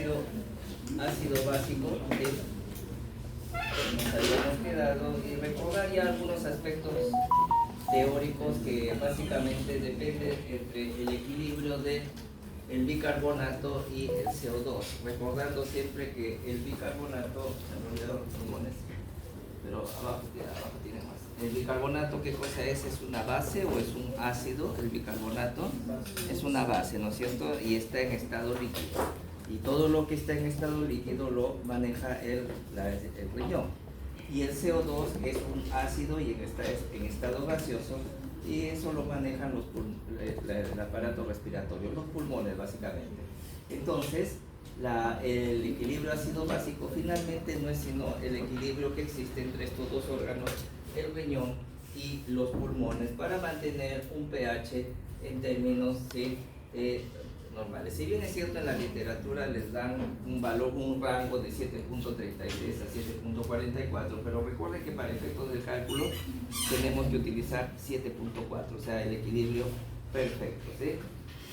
ácido básico, nos habíamos quedado, y recordar ya algunos aspectos teóricos que básicamente dependen entre el equilibrio del bicarbonato y el CO2, recordando siempre que el bicarbonato, pero abajo tiene más. El bicarbonato, ¿qué cosa es? ¿Es una base o es un ácido? El bicarbonato es una base, ¿no es cierto? Y está en estado líquido. Y todo lo que está en estado líquido lo maneja el riñón. Y el CO2 es un ácido y en estado gaseoso, y eso lo manejan el aparato respiratorio, los pulmones básicamente. Entonces, el equilibrio ácido básico finalmente no es sino el equilibrio que existe entre estos dos órganos, el riñón y los pulmones, para mantener un pH en términos normales. Si bien es cierto, en la literatura les dan un rango de 7.33 a 7.44, pero recuerden que para efectos del cálculo tenemos que utilizar 7.4, o sea, el equilibrio perfecto, ¿sí?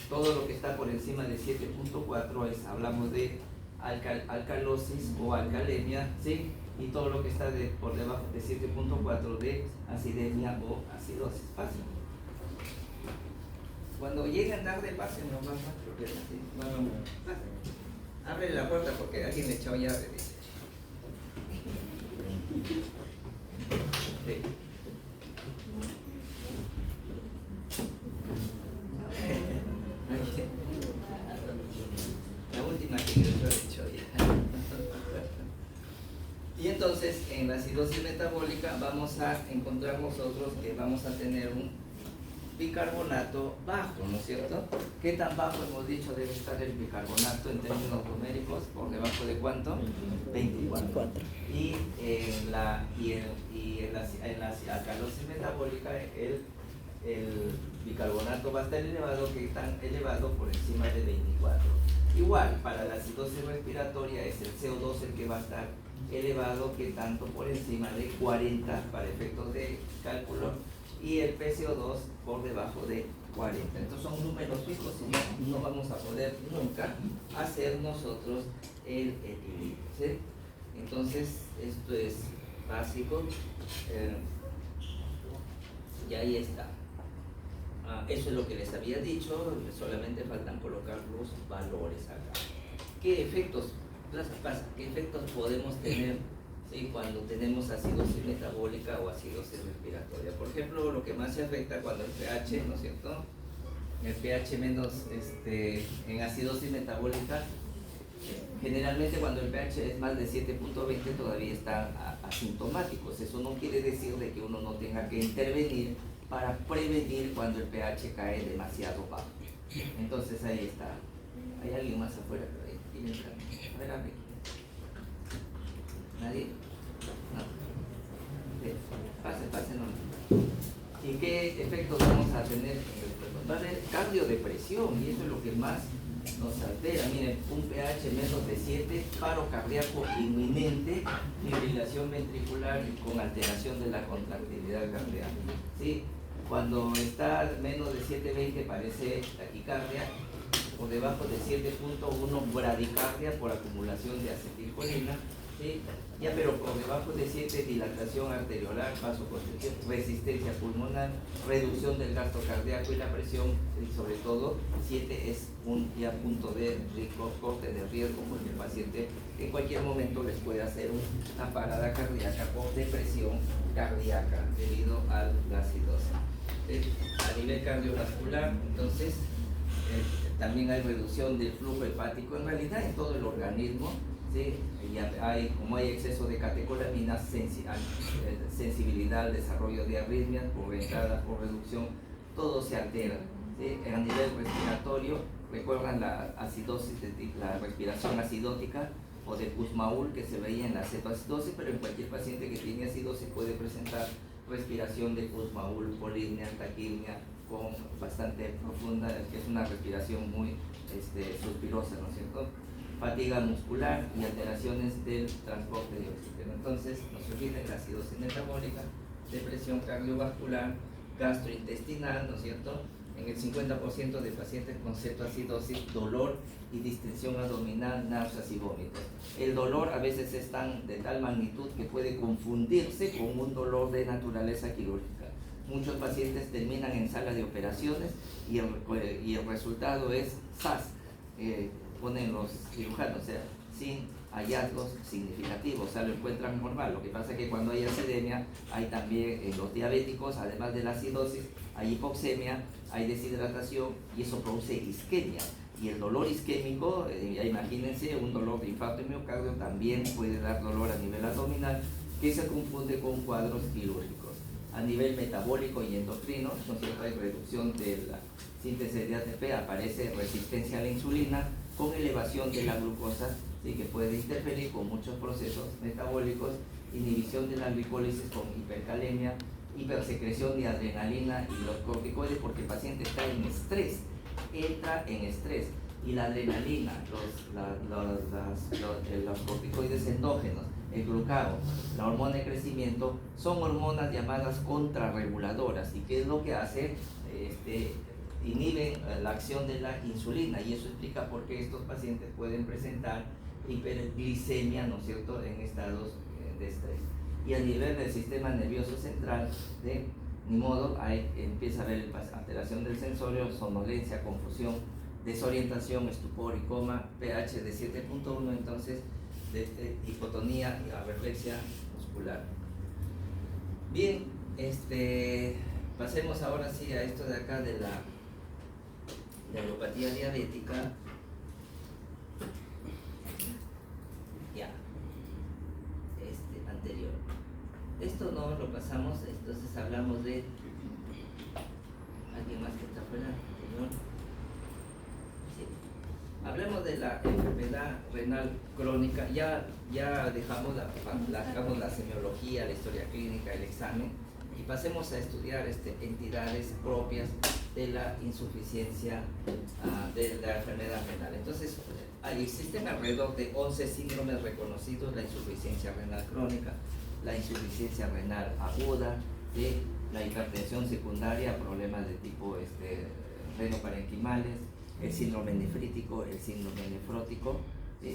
Todo lo que está por encima de 7.4 hablamos de alcalosis o alcalemia, ¿sí? Y todo lo que está por debajo de 7.4 de acidemia o acidosis. Fácil. Cuando lleguen tarde, pasen nomás, porque así, abre la puerta porque alguien me echó llave, dice. Sí. La última que yo he hecho ya. Y entonces, en la acidosis metabólica vamos a encontrar nosotros que vamos a tener un bicarbonato bajo, ¿no es cierto? ¿Qué tan bajo hemos dicho debe estar el bicarbonato en términos numéricos? ¿Por debajo de cuánto? 24. Y en la alcalosis metabólica el bicarbonato va a estar elevado, que tan elevado por encima de 24. Igual, para la acidosis respiratoria es el CO2 el que va a estar elevado, que tanto por encima de 40 para efectos de cálculo, y el PCO2 por debajo de 40. Entonces son números fijos y no vamos a poder nunca hacer nosotros el equilibrio, ¿sí? Entonces esto es básico, y ahí está. Eso es lo que les había dicho, solamente faltan colocar los valores acá. ¿Qué efectos podemos tener, ¿sí?, cuando tenemos acidosis metabólica o acidosis respiratoria? Por ejemplo, lo que más se afecta cuando el pH, ¿no es cierto? El pH menos en acidosis metabólica, generalmente cuando el pH es más de 7.20 todavía están asintomáticos. Eso no quiere decir de que uno no tenga que intervenir para prevenir cuando el pH cae demasiado bajo. Entonces ahí está. ¿Hay alguien más afuera? A ver, abre. ¿Nadie? No. Pase, no. ¿Y qué efectos vamos a tener? Va a haber cardiodepresión, y eso es lo que más nos altera. Miren, un pH menos de 7, paro cardíaco inminente, fibrilación ventricular con alteración de la contractilidad cardíaca, ¿sí? Cuando está menos de 7.20 parece taquicardia, por debajo de 7.1 bradicardia por acumulación de acetilcolina, ¿sí? Ya, pero por debajo de 7, dilatación arteriolar, vasoconstricción, resistencia pulmonar, reducción del gasto cardíaco y la presión, y sobre todo 7 es un punto de corte de riesgo, porque el paciente en cualquier momento les puede hacer una parada cardíaca por depresión cardíaca debido a la acidosis. A nivel cardiovascular, entonces, también hay reducción del flujo hepático, en realidad en todo el organismo, ¿sí? Como hay exceso de catecolaminas, sensibilidad al desarrollo de arritmias por entrada, por reducción, todo se altera, ¿sí? A nivel respiratorio, recuerdan la acidosis, la respiración acidótica o de Kussmaul que se veía en la cetoacidosis, pero en cualquier paciente que tiene acidosis puede presentar respiración de Kussmaul, polipnea, taquipnea, con bastante profunda, que es una respiración muy suspirosa, ¿no es cierto? Fatiga muscular y alteraciones del transporte de oxígeno. Entonces, nos surge la acidosis metabólica, depresión cardiovascular, gastrointestinal, ¿no es cierto? en el 50% de pacientes con cetoacidosis, dolor y distensión abdominal, náuseas y vómitos. El dolor a veces es de tal magnitud que puede confundirse con un dolor de naturaleza quirúrgica. Muchos pacientes terminan en sala de operaciones y el resultado es SAS, ponen los cirujanos, o sea, sin hallazgos significativos, o sea, lo encuentran normal. Lo que pasa es que cuando hay acidemia, hay también en los diabéticos, además de la acidosis, hay hipoxemia, hay deshidratación y eso produce isquemia. Y el dolor isquémico, imagínense, un dolor de infarto de miocardio también puede dar dolor a nivel abdominal que se confunde con cuadros quirúrgicos. A nivel metabólico y endocrino, ¿no es cierto?, hay reducción de la síntesis de ATP, aparece resistencia a la insulina con elevación de la glucosa, ¿sí?, que puede interferir con muchos procesos metabólicos, inhibición de la glicólisis con hipercalemia, hipersecreción de adrenalina y los corticoides, porque el paciente está en estrés, entra en estrés, y la adrenalina, los corticoides endógenos, el glucagón, la hormona de crecimiento, son hormonas llamadas contrarreguladoras. ¿Y qué es lo que hace? Inhiben la acción de la insulina, y eso explica por qué estos pacientes pueden presentar hiperglicemia, ¿no es cierto?, en estados de estrés. Y a nivel del sistema nervioso central, ni modo, empieza a haber alteración del sensorio, somnolencia, confusión, desorientación, estupor y coma, pH de 7.1, entonces hipotonía y areflexia muscular. Bien, pasemos ahora sí a esto de acá de la neuropatía diabética. Ya, anterior. Esto no lo pasamos, entonces hablamos de alguien más que está fuera, señor. Sí. Hablemos de la enfermedad renal crónica. Ya dejamos la semiología, la historia clínica, el examen, y pasemos a estudiar entidades propias de la insuficiencia de la enfermedad renal. Entonces, existen alrededor de 11 síndromes reconocidos: la insuficiencia renal crónica, la insuficiencia renal aguda, la hipertensión secundaria, problemas de tipo renoparenquimales, el síndrome nefrítico, el síndrome nefrótico.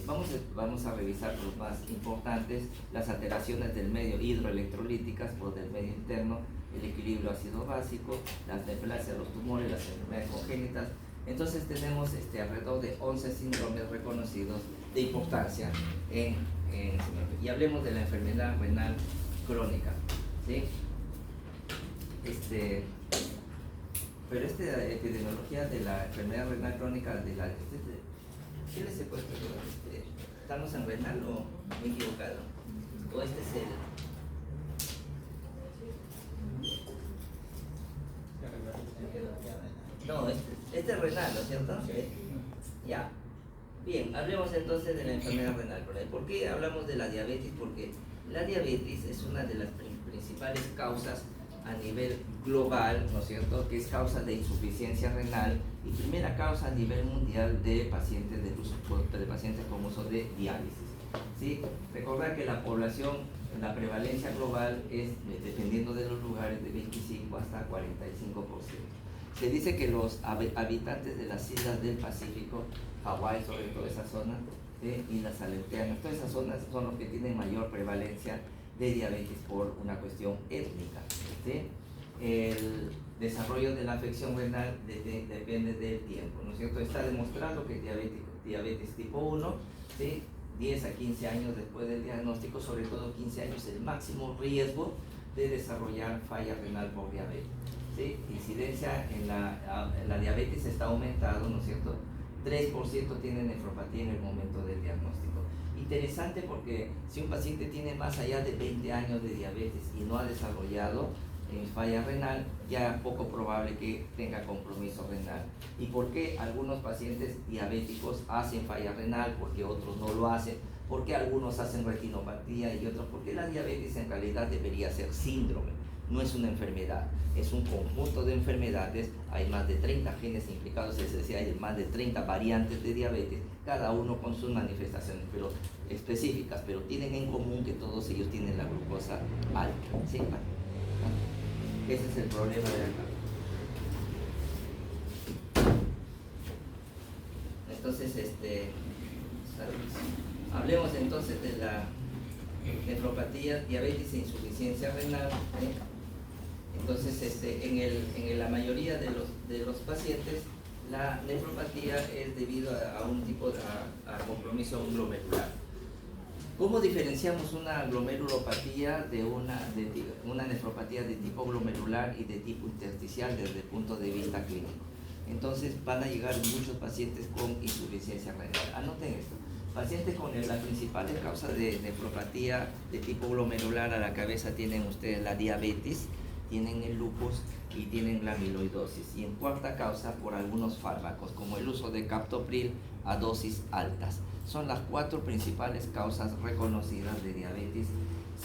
Vamos a revisar los más importantes: las alteraciones del medio hidroelectrolíticas o del medio interno, el equilibrio ácido-básico, las neoplasias, los tumores, las enfermedades congénitas. Entonces tenemos alrededor de 11 síndromes reconocidos de importancia y hablemos de la enfermedad renal crónica, ¿sí? Pero la epidemiología de la enfermedad renal crónica, ¿qué les he puesto? ¿Estamos en renal o me he equivocado? ¿O es el...? No, este es renal, ¿no es cierto? Ya. Bien, hablemos entonces de la enfermedad renal crónica. ¿Por qué hablamos de la diabetes? Porque la diabetes es una de las principales causas a nivel global, ¿no es cierto?, que es causa de insuficiencia renal y primera causa a nivel mundial de pacientes con uso de diálisis, ¿sí? Recordar que la población, la prevalencia global es, dependiendo de los lugares, de 25 hasta 45%. Se dice que los habitantes de las islas del Pacífico, Hawái, sobre todo esa zona, y las aleutianas, todas esas zonas son los que tienen mayor prevalencia de diabetes por una cuestión étnica, ¿sí? El desarrollo de la afección renal depende del tiempo, ¿no es cierto? Está demostrado que diabetes tipo 1, ¿sí?, 10 a 15 años después del diagnóstico, sobre todo 15 años, el máximo riesgo de desarrollar falla renal por diabetes, ¿sí? Incidencia en la diabetes está aumentado, ¿no es cierto? 3% tienen nefropatía en el momento del diagnóstico. Interesante porque si un paciente tiene más allá de 20 años de diabetes y no ha desarrollado falla renal, ya poco probable que tenga compromiso renal. ¿Y por qué algunos pacientes diabéticos hacen falla renal? Porque otros no lo hacen. ¿Por qué algunos hacen retinopatía y otros? Porque la diabetes en realidad debería ser síndrome, no es una enfermedad, es un conjunto de enfermedades. Hay más de 30 genes implicados, es decir, hay más de 30 variantes de diabetes, cada uno con sus manifestaciones específicas, pero tienen en común que todos ellos tienen la glucosa alta, ¿sí? Ese es el problema de acá. Entonces, hablemos entonces de la nefropatía, diabetes e insuficiencia renal. Entonces, en la mayoría de los pacientes, la nefropatía es debido a un tipo de compromiso glomerular. ¿Cómo diferenciamos una glomerulopatía de una nefropatía de tipo glomerular y de tipo intersticial desde el punto de vista clínico? Entonces van a llegar muchos pacientes con insuficiencia renal. Anoten esto. Pacientes con las principales causas de nefropatía de tipo glomerular a la cabeza tienen ustedes la diabetes, tienen el lupus y tienen la amiloidosis. Y en cuarta causa por algunos fármacos como el uso de captopril a dosis altas. Son las 4 principales causas reconocidas de diabetes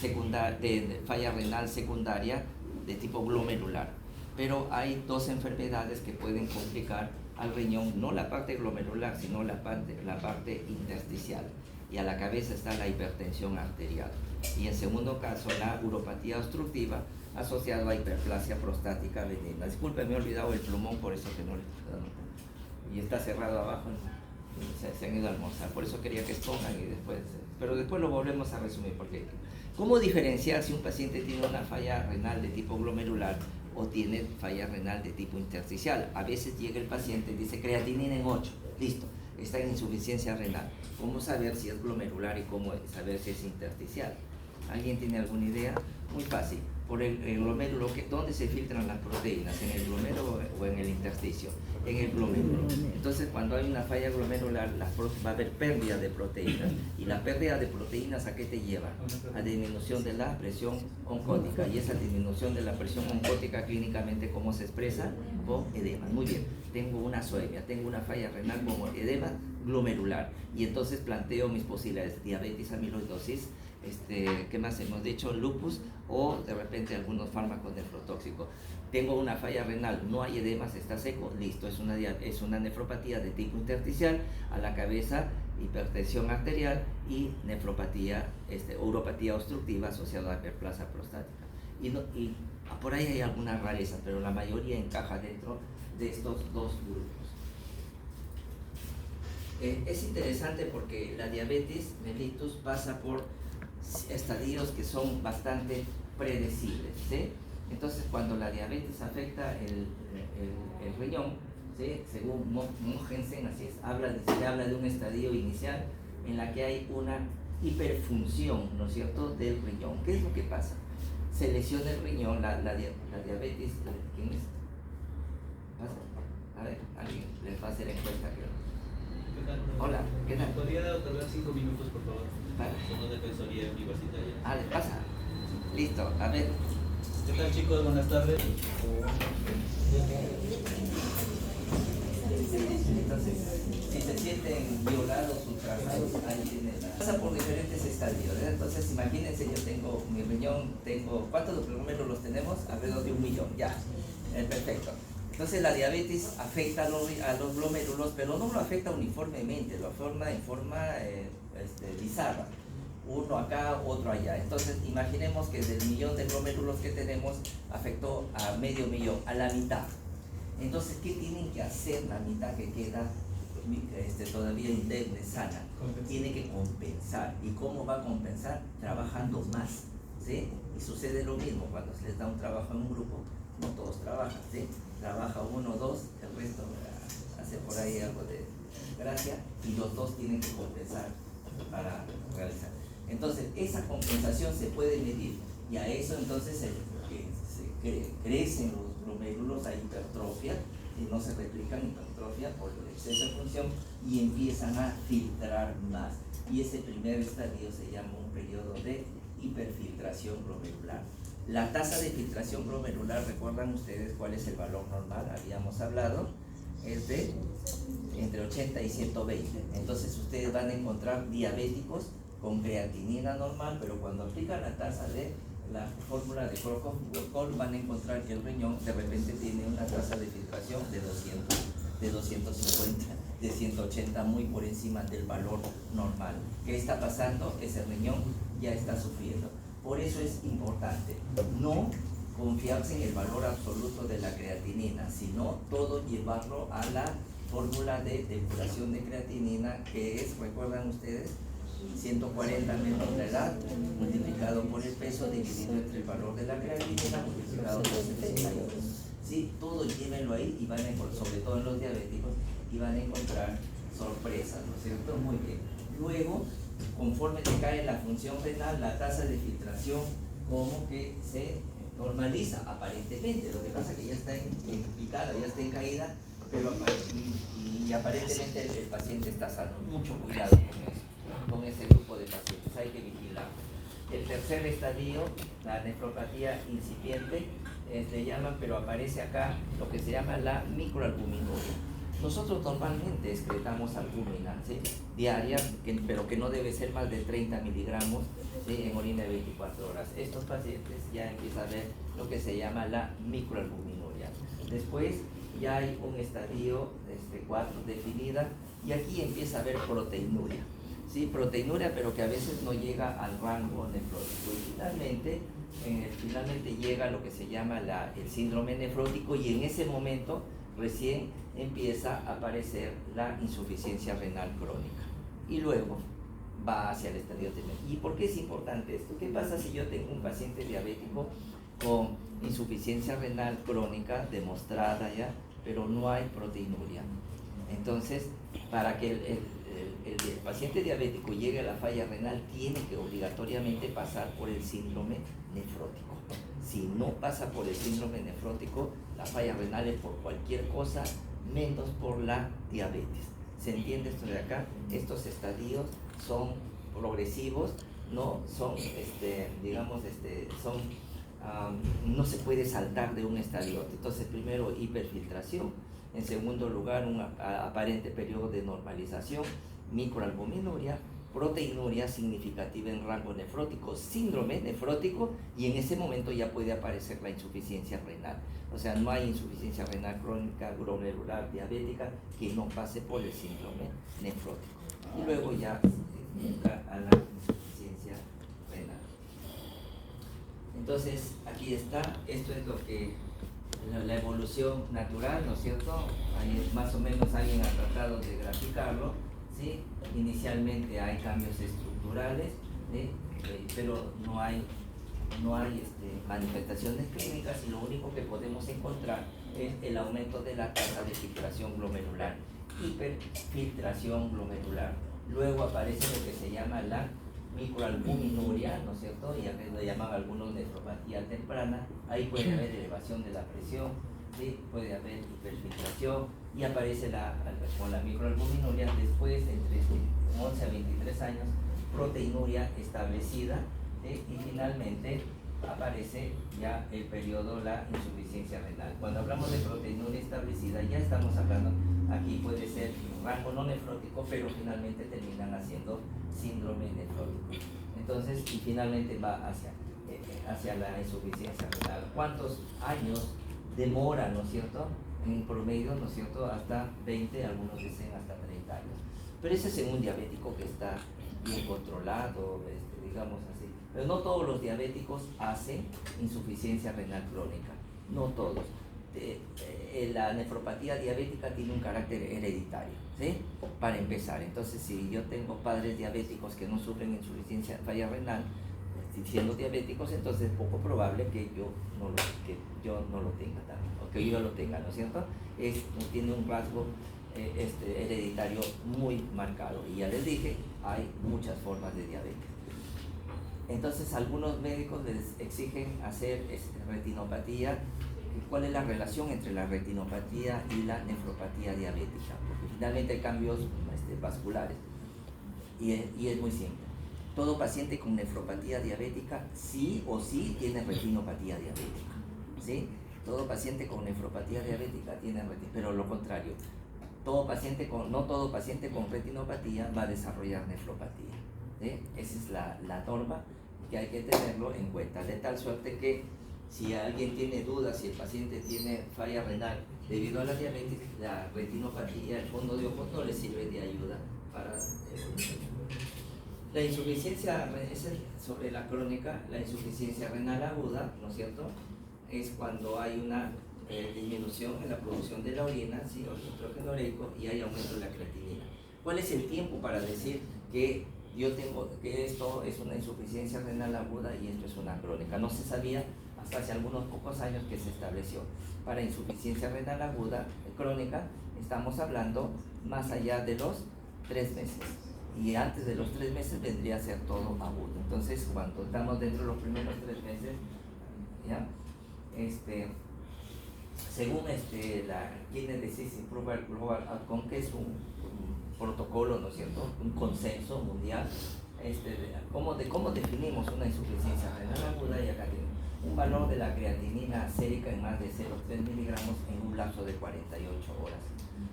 de falla renal secundaria de tipo glomerular. Pero hay 2 enfermedades que pueden complicar al riñón, no la parte glomerular, sino la parte intersticial. Y a la cabeza está la hipertensión arterial. Y en segundo caso, la uropatía obstructiva asociada a hiperplasia prostática benigna. Disculpe, me he olvidado el plumón, por eso que no le... Y está cerrado abajo, se han ido a almorzar. Por eso quería que expongan y después... Pero después lo volvemos a resumir, porque... ¿Cómo diferenciar si un paciente tiene una falla renal de tipo glomerular o tiene falla renal de tipo intersticial? A veces llega el paciente y dice creatinina en 8, listo, está en insuficiencia renal. ¿Cómo saber si es glomerular y cómo saber si es intersticial? ¿Alguien tiene alguna idea? Muy fácil. Por el glomérulo, ¿dónde se filtran las proteínas? ¿En el glomérulo o en el intersticio? En el glomérulo. Entonces, cuando hay una falla glomerular, va a haber pérdida de proteínas. Y la pérdida de proteínas, ¿a qué te lleva? A disminución de la presión oncótica. Y esa disminución de la presión oncótica clínicamente, ¿cómo se expresa? Con edema. Muy bien. Tengo una azoemia, tengo una falla renal como edema glomerular. Y entonces planteo mis posibilidades: diabetes, amiloidosis, ¿qué más hemos dicho? Lupus o de repente algunos fármacos nefrotóxicos. Tengo una falla renal, no hay edemas, está seco, listo, es una nefropatía de tipo intersticial a la cabeza, hipertensión arterial y nefropatía, uropatía obstructiva asociada a hiperplasia prostática. Y por ahí hay algunas rarezas, pero la mayoría encaja dentro de estos 2 grupos. Es interesante porque la diabetes mellitus pasa por estadios que son bastante predecibles, ¿sí? Entonces, cuando la diabetes afecta el riñón, ¿sí? Según Mogensen, así es, se habla de un estadio inicial en la que hay una hiperfunción, ¿no es cierto?, del riñón. ¿Qué es lo que pasa? Se lesiona el riñón, la diabetes. ¿Quién es? ¿Pasa? A ver, alguien les va a hacer encuesta, creo. Hola, ¿qué tal? ¿Podría otorgar 5 minutos, por favor? Vale. Somos defensoría universitaria. ¿Le pasa? Listo, a ver. ¿Qué tal, chicos? Buenas tardes. Entonces, si se sienten violados, ultrajados, ahí tienen pasa por diferentes estadios, ¿verdad? Entonces, imagínense, yo tengo mi riñón, ¿cuántos glomérulos tenemos? Alrededor de 1 millón, ya. Perfecto. Entonces la diabetes afecta a los glomérulos, pero no lo afecta uniformemente, lo afecta en forma bizarra. Uno acá, otro allá. Entonces imaginemos que del millón de glomérulos que tenemos afectó a medio millón, a la mitad. Entonces, ¿qué tienen que hacer la mitad que queda todavía indemne, sana? Tiene que compensar. ¿Y cómo va a compensar? Trabajando más, ¿sí? Y sucede lo mismo cuando se les da un trabajo en un grupo, no todos trabajan, ¿sí? Trabaja 1 o 2, el resto hace por ahí algo de gracia y los 2 tienen que compensar para realizar. Entonces, esa compensación se puede medir y a eso entonces crecen los glomérulos a hipertrofia y no se replican hipertrofia por el exceso de función y empiezan a filtrar más. Y ese primer estadio se llama un periodo de hiperfiltración glomerular. La tasa de filtración glomerular, ¿recuerdan ustedes cuál es el valor normal? Habíamos hablado, es de entre 80 y 120. Entonces ustedes van a encontrar diabéticos con creatinina normal, pero cuando aplican la tasa de la fórmula de Crocop-Wolkoff van a encontrar que el riñón de repente tiene una tasa de filtración de 200, de 250, de 180, muy por encima del valor normal. ¿Qué está pasando? Ese riñón ya está sufriendo. Por eso es importante no confiarse en el valor absoluto de la creatinina, sino todo llevarlo a la fórmula de depuración de creatinina, que es, ¿recuerdan ustedes? 140 menos la edad, multiplicado por el peso, dividido entre el valor de la creatinina, multiplicado por 72. Sí, todo llévenlo ahí y van a encontrar, sobre todo en los diabéticos, y van a encontrar sorpresas, ¿no es cierto? Muy bien. Luego, conforme te cae la función renal, la tasa de filtración como que se normaliza aparentemente. Lo que pasa es que ya está en picada, ya está en caída, pero y aparentemente el paciente está sano. Mucho cuidado con ese grupo de pacientes, hay que vigilar. El tercer estadio, la nefropatía incipiente, le llaman, pero aparece acá lo que se llama la microalbuminuria. Nosotros normalmente excretamos albúmina, ¿sí?, diaria, pero que no debe ser más de 30 miligramos, ¿sí?, en orina de 24 horas. Estos pacientes ya empiezan a ver lo que se llama la microalbuminuria. Después ya hay un estadio 4 definida, y aquí empieza a haber proteinuria. Sí, proteinuria, pero que a veces no llega al rango nefrótico. Y finalmente llega lo que se llama el síndrome nefrótico, y en ese momento recién empieza a aparecer la insuficiencia renal crónica. Y luego va hacia el estadio terminal. ¿Y por qué es importante esto? ¿Qué pasa si yo tengo un paciente diabético con insuficiencia renal crónica demostrada ya, pero no hay proteinuria? Entonces, para que el paciente diabético llegue a la falla renal, tiene que obligatoriamente pasar por el síndrome nefrótico. Si no pasa por el síndrome nefrótico, la falla renal es por cualquier cosa menos por la diabetes. ¿Se entiende esto de acá? Estos estadios son progresivos, no son, no se puede saltar de un estadio. Entonces, primero hiperfiltración, en segundo lugar un aparente periodo de normalización, microalbuminuria, proteinuria significativa en rango nefrótico, síndrome nefrótico, y en ese momento ya puede aparecer la insuficiencia renal. O sea, no hay insuficiencia renal crónica, glomerular, diabética que no pase por el síndrome nefrótico. Y luego ya entra a la insuficiencia renal. Entonces, aquí está, esto es lo que la evolución natural, ¿no es cierto? Ahí más o menos alguien ha tratado de graficarlo, ¿sí? Inicialmente hay cambios estructurales, ¿sí?, pero no hay manifestaciones clínicas, y lo único que podemos encontrar es el aumento de la tasa de filtración glomerular, hiperfiltración glomerular. Luego aparece lo que se llama la microalbuminuria, ¿no es cierto? Y a veces lo llaman algunos nefropatía temprana. Ahí puede haber elevación de la presión, ¿sí?, puede haber hiperfiltración, y aparece con la microalbuminuria después, entre 11 a 23 años, proteinuria establecida, ¿sí?, y finalmente aparece ya el periodo, la insuficiencia renal. Cuando hablamos de proteinuria establecida, ya estamos hablando, aquí puede ser rango no nefrótico, pero finalmente terminan haciendo síndrome nefrótico. Entonces, y finalmente va hacia la insuficiencia renal. ¿Cuántos años demora, ¿no es cierto? En promedio, ¿no es cierto?, hasta 20, algunos dicen hasta 30 años. Pero ese es en un diabético que está bien controlado, digamos así. Pero no todos los diabéticos hacen insuficiencia renal crónica, no todos. La nefropatía diabética tiene un carácter hereditario, ¿sí?, para empezar. Entonces, si yo tengo padres diabéticos que no sufren insuficiencia falla renal, siendo diabéticos, entonces es poco probable que yo no lo tenga también, o que yo lo tenga, ¿no es cierto? Tiene un rasgo hereditario muy marcado, y ya les dije, hay muchas formas de diabetes. Entonces, algunos médicos les exigen hacer retinopatía. ¿Cuál es la relación entre la retinopatía y la nefropatía diabética? Porque finalmente hay cambios vasculares, y es muy simple. Todo paciente con nefropatía diabética sí o sí tiene retinopatía diabética, ¿sí? Todo paciente con nefropatía diabética tiene retinopatía, pero lo contrario, no todo paciente con retinopatía va a desarrollar nefropatía, ¿sí? Esa es la norma que hay que tenerlo en cuenta, de tal suerte que si alguien tiene dudas, si el paciente tiene falla renal debido a la diabetes, la retinopatía, el fondo de ojos, no le sirve de ayuda para la insuficiencia. Sobre la crónica, la insuficiencia renal aguda, ¿no es cierto?, es cuando hay una disminución en la producción de la orina, ¿sí? O el nitrógeno ureico, y hay aumento de la creatinina. ¿Cuál es el tiempo para decir que yo tengo que esto es una insuficiencia renal aguda y esto es una crónica? No se sabía hasta hace algunos pocos años que se estableció. Para insuficiencia renal aguda crónica estamos hablando más allá de los 3 meses, y antes de los 3 meses vendría a ser todo agudo. Entonces, cuando estamos dentro de los primeros 3 meses, ¿ya? Según la Kidney Disease Improvement Global Outcome, que es un protocolo, ¿no es cierto?, un consenso mundial de cómo definimos una insuficiencia renal aguda, y acá tiene un valor de la creatinina sérica en más de 0,3 miligramos en un lapso de 48 horas,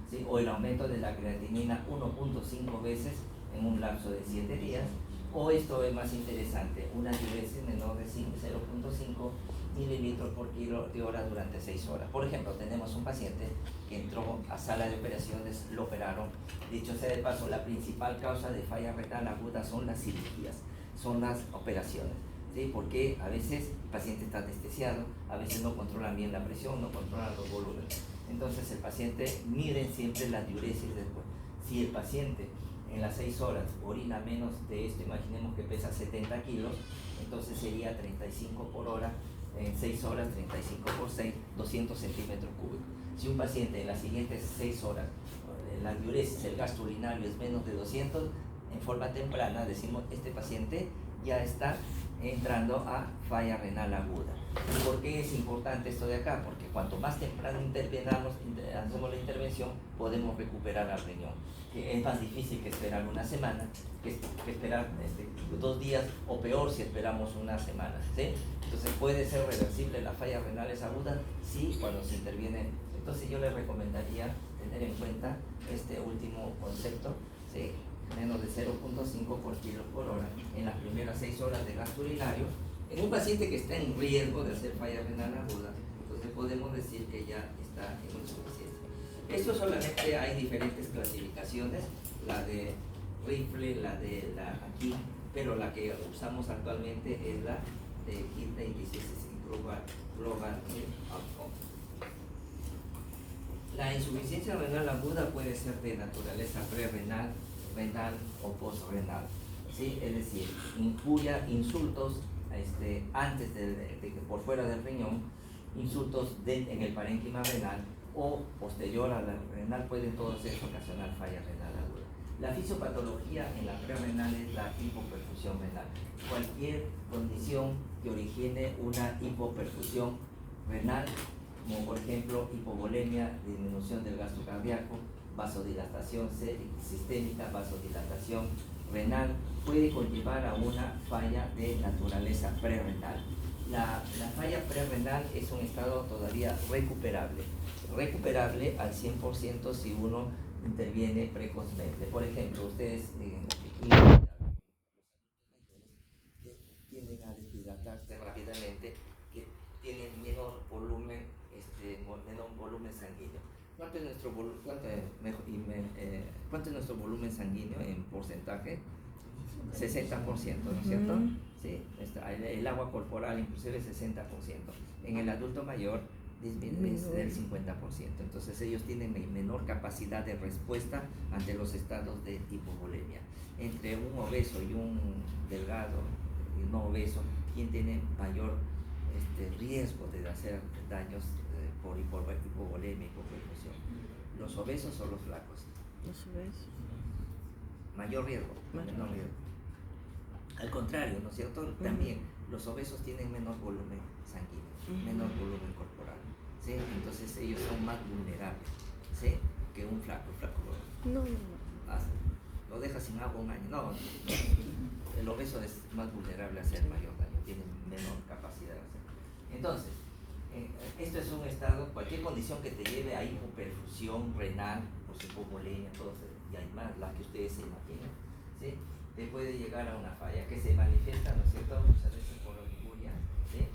¿sí? O el aumento de la creatinina 1.5 veces en un lapso de 7 días, o esto es más interesante, una diuresis menor de 0.5 mililitros por kilo de hora durante 6 horas. Por ejemplo, tenemos un paciente que entró a sala de operaciones, lo operaron. Dicho sea de paso, la principal causa de falla renal aguda son las cirugías, son las operaciones, ¿sí? Porque a veces el paciente está anestesiado, a veces no controlan bien la presión, no controlan los volúmenes. Entonces el paciente, miren siempre la diuresis después. Si el paciente en las 6 horas orina menos de esto, imaginemos que pesa 70 kilos, entonces sería 35 por hora, en 6 horas, 35 por 6, 200 centímetros cúbicos. Si un paciente en las siguientes 6 horas, la diuresis, el gasto urinario es menos de 200, en forma temprana decimos, este paciente ya está entrando a falla renal aguda. ¿Y por qué es importante esto de acá? Porque cuanto más temprano hacemos la intervención, podemos recuperar al riñón, que es más difícil que esperar una semana, que esperar 2 días, o peor si esperamos una semana, ¿sí? Entonces puede ser reversible las fallas renales agudas, sí, cuando se interviene. Entonces yo les recomendaría tener en cuenta este último concepto, ¿sí? Menos de 0.5 por kilo por hora en las primeras 6 horas de gasto urinario en un paciente que está en riesgo de hacer falla renal aguda. Entonces podemos decir que ya está en insuficiencia. Esto solamente hay diferentes clasificaciones, la de Rifle, la de la aquí, pero la que usamos actualmente es la de Kidney Disease Global Outcome. La insuficiencia renal aguda puede ser de naturaleza prerrenal, renal o postrenal, ¿sí? Es decir, incluya insultos antes de por fuera del riñón, insultos en el parénquima renal, o posterior a la renal, pueden todos ellos ocasionar falla renal aguda. La fisiopatología en la prerrenal es la hipoperfusión renal. Cualquier condición que origine una hipoperfusión renal, como por ejemplo hipovolemia, disminución del gasto cardíaco, vasodilatación sistémica, vasodilatación renal, puede conllevar a una falla de naturaleza prerrenal. La falla prerrenal es un estado todavía recuperable al 100% si uno interviene precozmente. Por ejemplo, ustedes tienden a deshidratarse rápidamente, que tienen menor volumen sanguíneo. ¿Cuánto es nuestro volumen sanguíneo en porcentaje? 60%, ¿no es cierto? Sí, el agua corporal inclusive 60%. En el adulto mayor disminuye del 50%. Entonces ellos tienen menor capacidad de respuesta ante los estados de hipovolemia. Entre un obeso y un delgado y no obeso, ¿quién tiene mayor riesgo de hacer daños por hipovolemia y hipoperfusión? ¿Los obesos o los flacos? Los obesos. Mayor riesgo, menor riesgo. Al contrario, ¿no es cierto? También los obesos tienen menor volumen sanguíneo, menor volumen corporal, ¿sí? Entonces ellos son más vulnerables, ¿sí? Que un flaco. No. Lo deja sin agua un año. No, el obeso es más vulnerable a hacer mayor daño, tiene menor capacidad de hacer. Entonces, esto es un estado, cualquier condición que te lleve a hipoperfusión renal, pues hipovolemia, y hay más, las que ustedes se imaginen, ¿sí? Te puede llegar a una falla que se manifiesta, ¿no es cierto?, muchas veces por oliguria, ¿sí?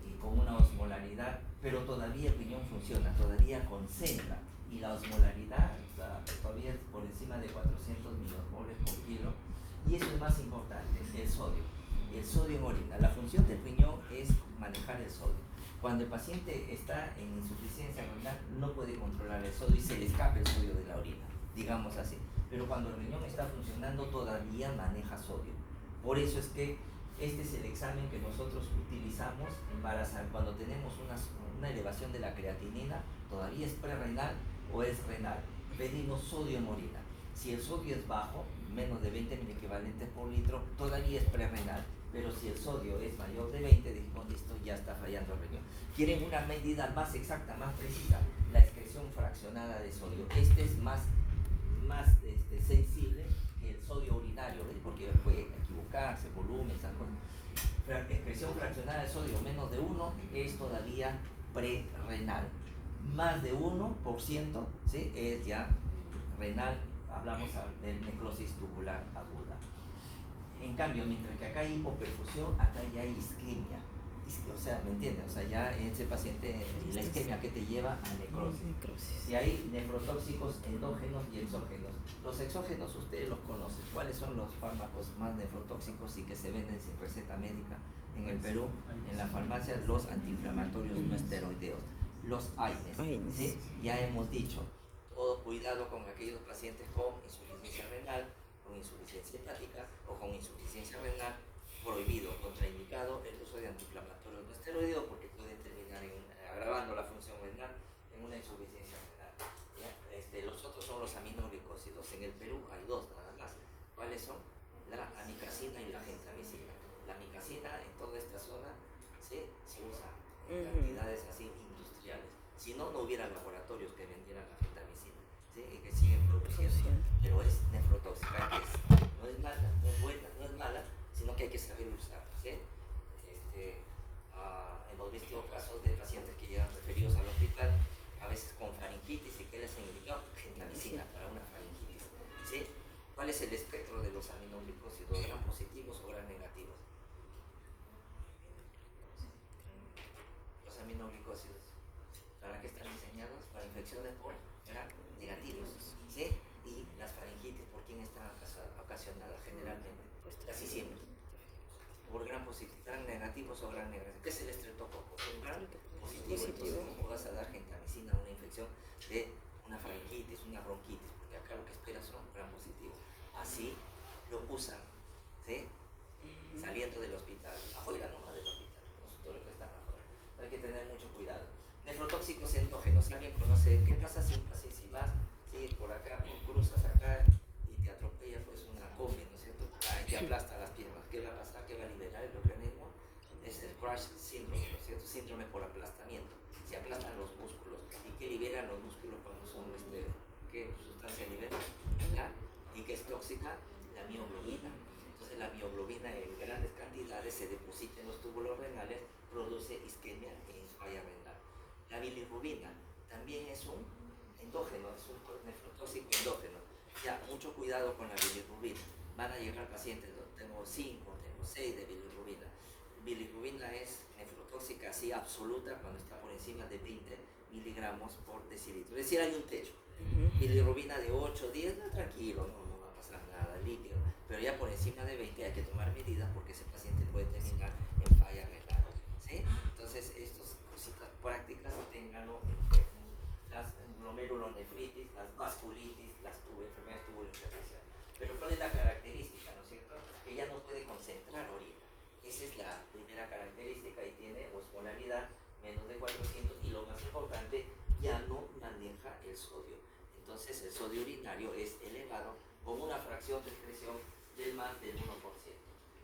Y con una osmolaridad, pero todavía el riñón funciona, todavía concentra, y la osmolaridad todavía es por encima de 400 milimoles por kilo, y eso es más importante, el sodio. Y el sodio en orina, la función del riñón es manejar el sodio. Cuando el paciente está en insuficiencia renal, no puede controlar el sodio y se le escapa el sodio de la orina, digamos así. Pero cuando el riñón está funcionando, todavía maneja sodio. Por eso es que este es el examen que nosotros utilizamos para saber cuando tenemos una elevación de la creatinina, todavía es prerrenal o es renal. Pedimos sodio en orina. Si el sodio es bajo, menos de 20 miliequivalentes por litro, todavía es prerrenal. Pero si el sodio es mayor de 20, dijimos, listo, ya está fallando el riñón. Quieren una medida más exacta, más precisa, la excreción fraccionada de sodio. Este es más sensible que el sodio urinario, ¿ves? Porque puede equivocarse, volumen, esas cosas. Excreción fraccionada de sodio menos de 1 es todavía prerrenal. Más de 1%, ¿sí? Es ya renal, hablamos de necrosis tubular aguda. En cambio, mientras que acá hay hipoperfusión, acá ya hay isquemia. O sea, ¿me entiendes? O sea, ya ese paciente, la isquemia que te lleva a necrosis. Y hay nefrotóxicos endógenos y exógenos. Los exógenos ustedes los conocen. ¿Cuáles son los fármacos más nefrotóxicos y que se venden sin receta médica en el Perú? En la farmacia, los antiinflamatorios no esteroideos, los AINES. ¿Sí? Ya hemos dicho, todo cuidado con aquellos pacientes con insuficiencia renal, con insuficiencia hepática o con insuficiencia renal, prohibido, contraindicado el uso de antiinflamatorios no esteroideos porque pueden terminar agravando la función renal en una insuficiencia renal. Los otros son los aminoglicósidos. En el Perú hay dos nada más. ¿Cuáles son? La amicacina y la gentamicina. La amicacina en toda esta zona se usa en cantidades así industriales. Si no, no hubiera laboratorios que vendieran la gentamicina, ¿sí? Y que siguen produciendo. Pero es nefrotóxica, no es mala, no es buena, no es mala, sino que hay que saber usar, ¿sí? Hemos visto casos de pacientes que llegan referidos al hospital, a veces con faringitis, y que les han indicado gentamicina para una faringitis, ¿sí? ¿Cuál es el espectro de los aminoglicósidos? ¿Gran positivos o gran negativos? Los aminoglicósidos, ¿para qué están diseñados? Para infecciones por gran negativos, ¿sí? Y las faringitis, ¿por quién están ocasionadas generalmente? Casi siempre por gran positivo, gran negativos o gran negativo. ¿Qué es el estreptococo? Un gran positivo. Entonces, ¿cómo vas a dar gentamicina a una infección de una faringitis, una bronquitis? Porque acá lo que esperas son gran positivos. Así lo usan, ¿sí? Saliendo del hospital, afuera nomás del hospital, nosotros que están afuera. Hay que tener mucho cuidado. Nefrotóxicos endógenos. Si alguien conoce, ¿qué pasa si vas, sí, por acá, cruzas acá y te atropella pues una combi, ¿no es cierto? Ahí te aplasta las piernas. ¿Qué va a pasar? ¿Qué va a liberar el organismo? Es el crash syndrome, ¿no es cierto? Síndrome por aplastamiento. Se aplastan los músculos. ¿Y qué liberan los músculos cuando son, qué sustancia liberan? ¿Ya? ¿Y qué es tóxica? La mioglobina. Entonces la mioglobina en grandes cantidades se deposita en los túbulos renales, produce isquemia e falla renal. La bilirrubina también es un endógeno, es un nefrotóxico endógeno. Ya, mucho cuidado con la bilirrubina. Van a llegar pacientes, tengo 5, tengo 6 de bilirrubina. Bilirrubina es nefrotóxica así absoluta cuando está por encima de 20 miligramos por decilitro. Es decir, hay un techo. Bilirrubina de 8, 10, tranquilo, no va a pasar nada, líquido. Pero ya por encima de 20 hay que tomar medidas porque ese paciente puede terminar en falla renal, ¿sí? Entonces, estas cositas prácticas, ténganlo en cuenta. Las glomerulonefritis, las vasculitis, las enfermedades tubulointersticiales. Pero ¿cuál es la característica, no es cierto? Que ya no puede concentrar orina. Esa es la primera característica y tiene osmolaridad menos de 400 y lo más importante, ya no maneja el sodio. Entonces el sodio urinario es elevado con una fracción de excreción del más del 1%.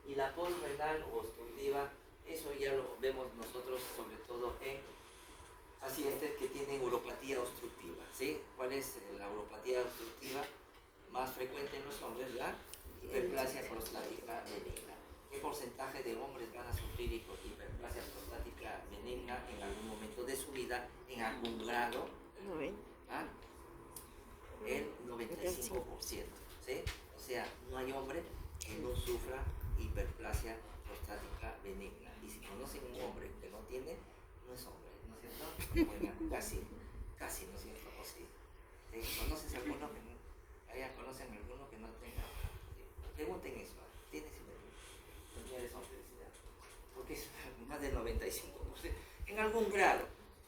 Y la postrenal o obstructiva, eso ya lo vemos nosotros sobre todo en pacientes que tienen uropatía obstructiva, ¿sí? ¿Cuál es la uropatía obstructiva? Más frecuente en los hombres, la hiperplasia prostática benigna. ¿Qué porcentaje de hombres van a sufrir hiperplasia prostática benigna en algún momento de su vida, en algún grado? ¿Ah? El 95%, ¿sí? O sea, no hay hombre que no sufra hiperplasia prostática benigna. Y si conocen un hombre que no tiene, no es hombre, ¿no es cierto? Bueno, casi, ¿no es cierto? O sí. ¿Conoces alguno que no? ¿Allá conocen alguno que no tenga? Pregunten eso. ¿Tienes mujeres son felicidad? Porque es más del 95%. En en algún grado.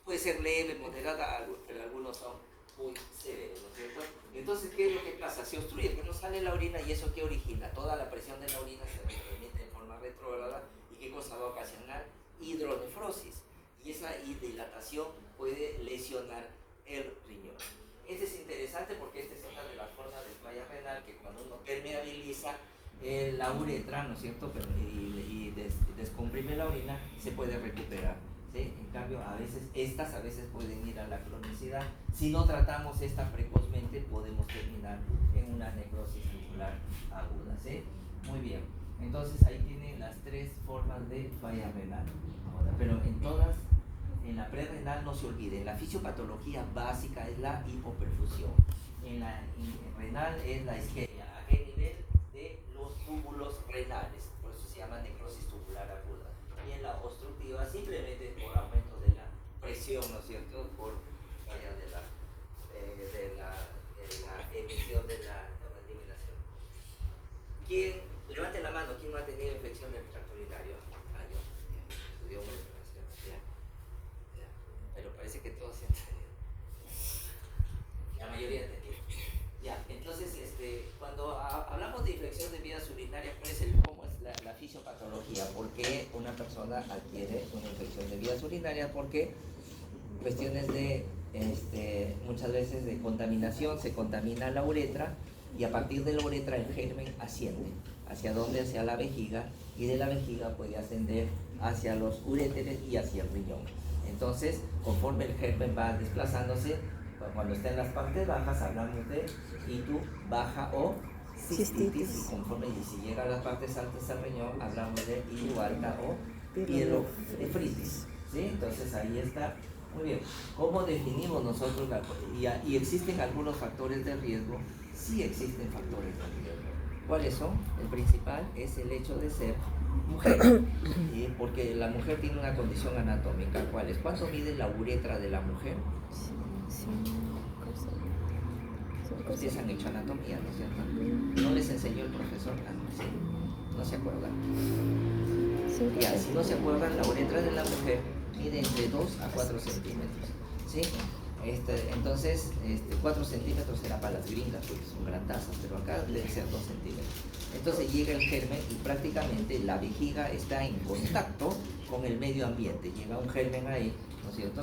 Puede ser leve, moderada, pero algunos son muy severos, ¿no es cierto? Entonces, ¿qué es lo que pasa? Se obstruye, pues no sale la orina y eso ¿qué origina? Toda la presión de la orina se remite en forma retrógrada y ¿qué cosa va a ocasionar? Hidronefrosis. Y esa dilatación puede lesionar el riñón. Este es interesante porque esta es una de las formas de falla renal que cuando uno permeabiliza la uretra, ¿no es cierto? Y descomprime la orina, se puede recuperar. ¿Sí? En cambio, a veces pueden ir a la cronicidad. Si no tratamos esta precozmente, podemos terminar en una necrosis tubular aguda. ¿Sí? Muy bien. Entonces ahí tienen las tres formas de falla renal. Ahora, pero en la prerrenal no se olviden, la fisiopatología básica es la hipoperfusión. En la renal es la isquemia, a qué nivel de los túbulos renales, por eso se llama necrosis tubular aguda. Y en la obstructiva simplemente por aumento de la presión, ¿no es cierto? Por falla de la emisión de la eliminación. ¿Quién? Levanten la mano, ¿quién no ha tenido infección del tracto urinario? Ah, yo. Estudió preparación, ya. Pero parece que todos se han tenido. La mayoría han tenido. Ya, entonces, cuando hablamos de infección de vías urinarias, ¿cómo es la fisiopatología? ¿Por qué una persona adquiere una infección de vías urinarias? Porque cuestiones de, muchas veces de contaminación, se contamina la uretra y a partir de la uretra el germen asciende. ¿Hacia dónde? Hacia la vejiga, y de la vejiga puede ascender hacia los uréteres y hacia el riñón. Entonces, conforme el germen va desplazándose, cuando está en las partes bajas hablamos de itu baja o cistitis, y conforme si llega a las partes altas al riñón hablamos de itu alta o pielonefritis. ¿Sí? Entonces ahí está. Muy bien. ¿Cómo definimos nosotros y existen algunos factores de riesgo? Sí existen factores de riesgo. ¿Cuáles son? El principal es el hecho de ser mujer, porque la mujer tiene una condición anatómica. ¿Cuál es? ¿Cuánto mide la uretra de la mujer? Ustedes han hecho anatomía, ¿no es cierto? ¿No les enseñó el profesor? Sí. ¿No se acuerdan? Ya, si no se acuerdan, la uretra de la mujer mide entre 2 a 4 centímetros. ¿Sí? Entonces, 4 centímetros era para las gringas, porque son grandazas, pero acá debe ser 2 centímetros. Entonces llega el germen y prácticamente la vejiga está en contacto con el medio ambiente. Llega un germen ahí, ¿no es cierto?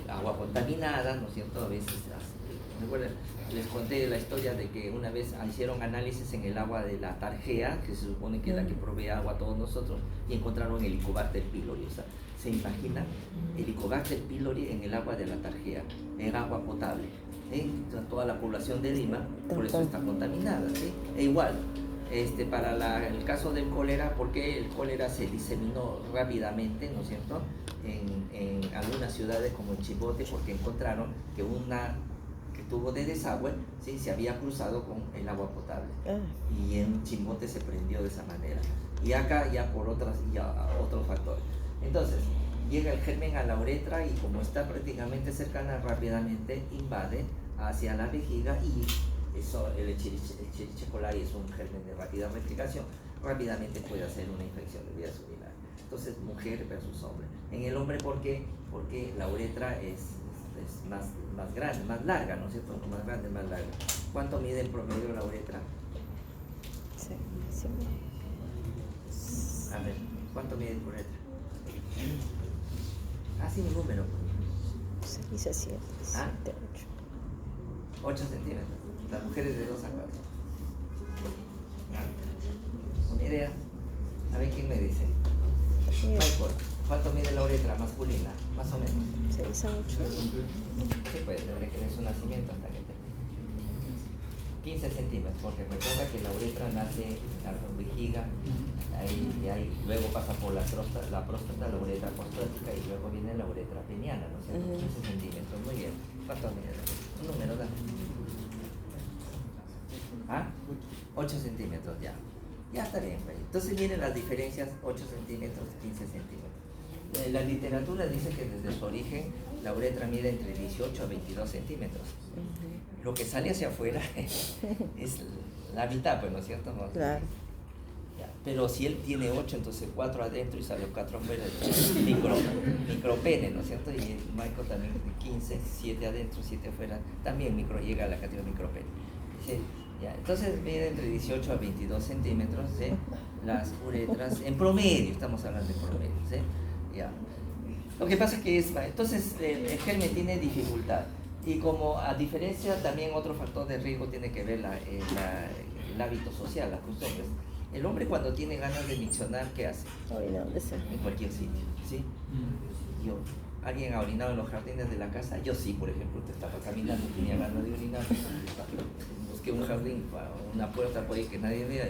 Agua contaminada, ¿no es cierto? A veces, recuerden, les conté la historia de que una vez hicieron análisis en el agua de la Tarjea, que se supone que es la que provee agua a todos nosotros, y encontraron Helicobacter pylori. O sea, ¿se imaginan? Helicobacter pylori en el agua de la Tarjea, en agua potable. ¿Sí? Entonces, toda la población de Lima, por eso está contaminada. ¿Sí? E igual, para el caso del cólera, porque el cólera se diseminó rápidamente, ¿no es cierto?, en algunas ciudades como en Chimbote, porque encontraron que tubo de desagüe, ¿sí?, se había cruzado con el agua potable, y en Chimbote se prendió de esa manera, y acá ya por otros factores. Entonces llega el germen a la uretra y como está prácticamente cercana, rápidamente invade hacia la vejiga, y eso, el Escherichia coli es un germen de rápida replicación, rápidamente puede hacer una infección de vías urinarias. Entonces, mujer versus hombre. En el hombre, ¿por qué? Porque la uretra es más grande, más larga, ¿no es cierto? Más grande, más larga. ¿Cuánto mide en promedio la uretra? Sí. A ver, ¿cuánto mide la uretra? Así un número. 6 a 7, 7, 8. 8 centímetros. Las mujeres de 2 a 4. Una idea. A ver quién me dice. Michael, ¿cuánto mide la uretra masculina? Más o menos. 6 a 8. Sí, pues, desde que es su nacimiento hasta que termine. 15 centímetros, porque recuerda que la uretra nace en la vejiga, ahí luego pasa por la próstata, la uretra prostática, y luego viene la uretra peniana, ¿no es cierto? 15 centímetros, muy bien. ¿Cuánto mide? Un número, dale. 8 centímetros ya. Ya está bien, pues. Entonces miren las diferencias, 8 centímetros, 15 centímetros. La literatura dice que desde su origen la uretra mide entre 18 a 22 centímetros. Lo que sale hacia afuera es la mitad, pues, ¿no es cierto? Claro. Ya. Pero si él tiene 8, entonces 4 adentro y sale 4 afuera, micropene, ¿no es cierto? Y el Michael también de 15, 7 adentro, 7 afuera, también llega a la categoría micropene. ¿Sí? Ya, entonces mide entre 18 a 22 centímetros, ¿sí? Las uretras, en promedio, estamos hablando de promedio, ¿sí? Ya. Lo que pasa es que entonces el germen tiene dificultad, y como a diferencia también otro factor de riesgo tiene que ver el hábito social, las costumbres. El hombre cuando tiene ganas de miccionar, ¿qué hace? Orinar En cualquier sitio, ¿sí? ¿Alguien ha orinado en los jardines de la casa? Yo sí, por ejemplo, usted estaba caminando, tenía ganas de orinar, busqué un jardín, una puerta por ahí que nadie vea,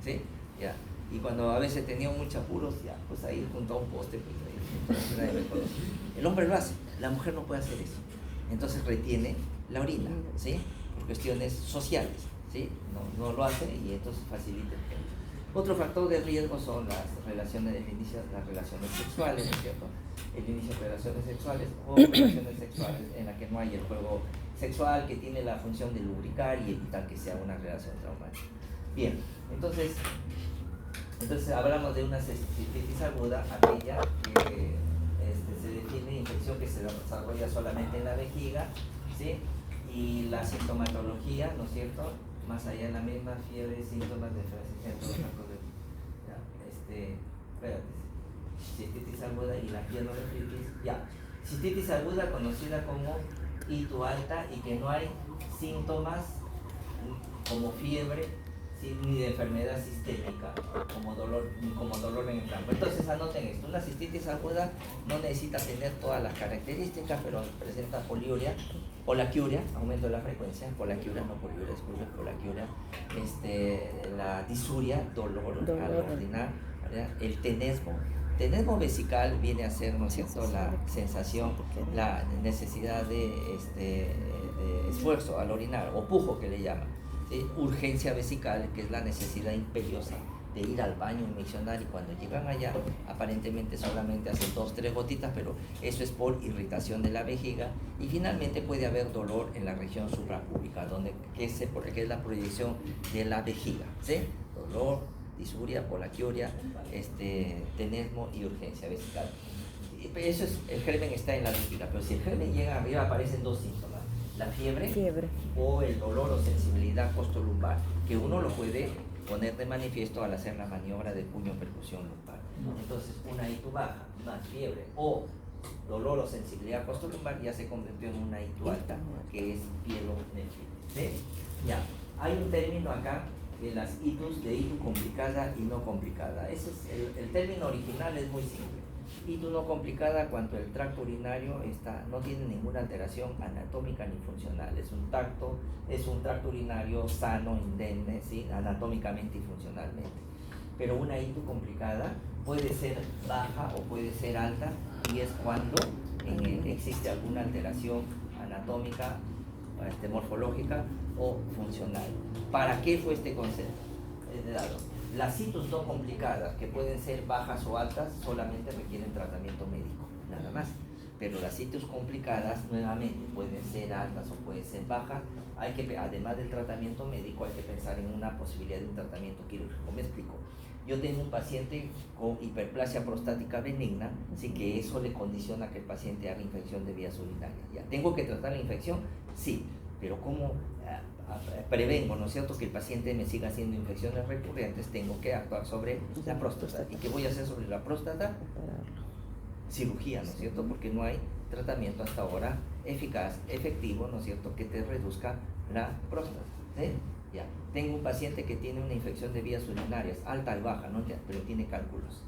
¿sí? Ya. Y cuando a veces tenía muchos apuros, ya, pues ahí junto a un poste, pues ahí nadie me conoce. El hombre lo hace, la mujer no puede hacer eso. Entonces retiene la orina, ¿sí? Por cuestiones sociales, ¿sí? No lo hace y entonces facilita el tema. Otro factor de riesgo son las relaciones del inicio, las relaciones sexuales, ¿no es cierto? El inicio de relaciones sexuales o relaciones sexuales en las que no hay el juego sexual, que tiene la función de lubricar y evitar que sea una relación traumática. Bien, entonces hablamos de una cistitis aguda, aquella que se define infección que se desarrolla solamente en la vejiga, ¿sí? Y la sintomatología, ¿no es cierto? Más allá de la misma fiebre, síntomas de cistitis aguda y la pielonefritis, ya. Cistitis aguda conocida como ITU alta y que no hay síntomas como fiebre, ¿sí? Ni de enfermedad sistémica, como dolor en el campo. Entonces anoten esto, una cistitis aguda no necesita tener todas las características, pero presenta poliuria, polaquiuria, aumento de la frecuencia, polaquiuria, no poliuria, polaquiuria, la disuria, dolor al orinar, ¿verdad? El tenesmo vesical viene a ser, ¿no es cierto?, la sensación, la necesidad de esfuerzo al orinar, o pujo que le llaman. ¿Sí? Urgencia vesical, que es la necesidad imperiosa de ir al baño y miccionar, y cuando llegan allá aparentemente solamente hacen 2-3 gotitas, pero eso es por irritación de la vejiga. Y finalmente puede haber dolor en la región suprapúbica, que es la proyección de la vejiga, ¿sí? Dolor, disuria, polaquiuria, tenesmo y urgencia vesical. Eso es, el germen está en la vejiga, pero si el germen llega arriba aparecen 2 síntomas: la fiebre o el dolor o sensibilidad costolumbar, que uno lo puede poner de manifiesto al hacer la maniobra de puño percusión lumbar. Entonces, una ITU baja más fiebre o dolor o sensibilidad costolumbar ya se convirtió en una ITU alta, que es pielonefritis, ¿sí? Ya, hay un término acá de las ITUs, de ITU complicada y no complicada. Ese es el término original, es muy simple. ITU no complicada cuando el tracto urinario no tiene ninguna alteración anatómica ni funcional. Es un tracto urinario sano, indemne, ¿sí? Anatómicamente y funcionalmente. Pero una ITU complicada puede ser baja o puede ser alta, y es cuando existe alguna alteración anatómica, morfológica o funcional. ¿Para qué fue este concepto? Las ITUs no complicadas, que pueden ser bajas o altas, solamente requieren tratamiento médico, nada más. Pero las ITUs complicadas, nuevamente, pueden ser altas o pueden ser bajas. Además del tratamiento médico, hay que pensar en una posibilidad de un tratamiento quirúrgico. Me explico. Yo tengo un paciente con hiperplasia prostática benigna, así que eso le condiciona que el paciente haga infección de vías urinarias. ¿Ya tengo que tratar la infección? Sí, pero ¿cómo prevengo, ¿no es cierto?, que el paciente me siga haciendo infecciones recurrentes? Tengo que actuar sobre la próstata. ¿Y qué voy a hacer sobre la próstata? Cirugía, ¿no es cierto?, porque no hay tratamiento hasta ahora eficaz, efectivo, ¿no es cierto?, que te reduzca la próstata, ¿sí? Ya. Tengo un paciente que tiene una infección de vías urinarias, alta y baja, ¿no?, pero tiene cálculos,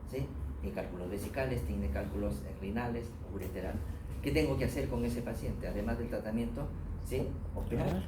¿sí? Tiene cálculos vesicales, tiene cálculos renales, ureterales. ¿Qué tengo que hacer con ese paciente? Además del tratamiento, ¿sí?, operar,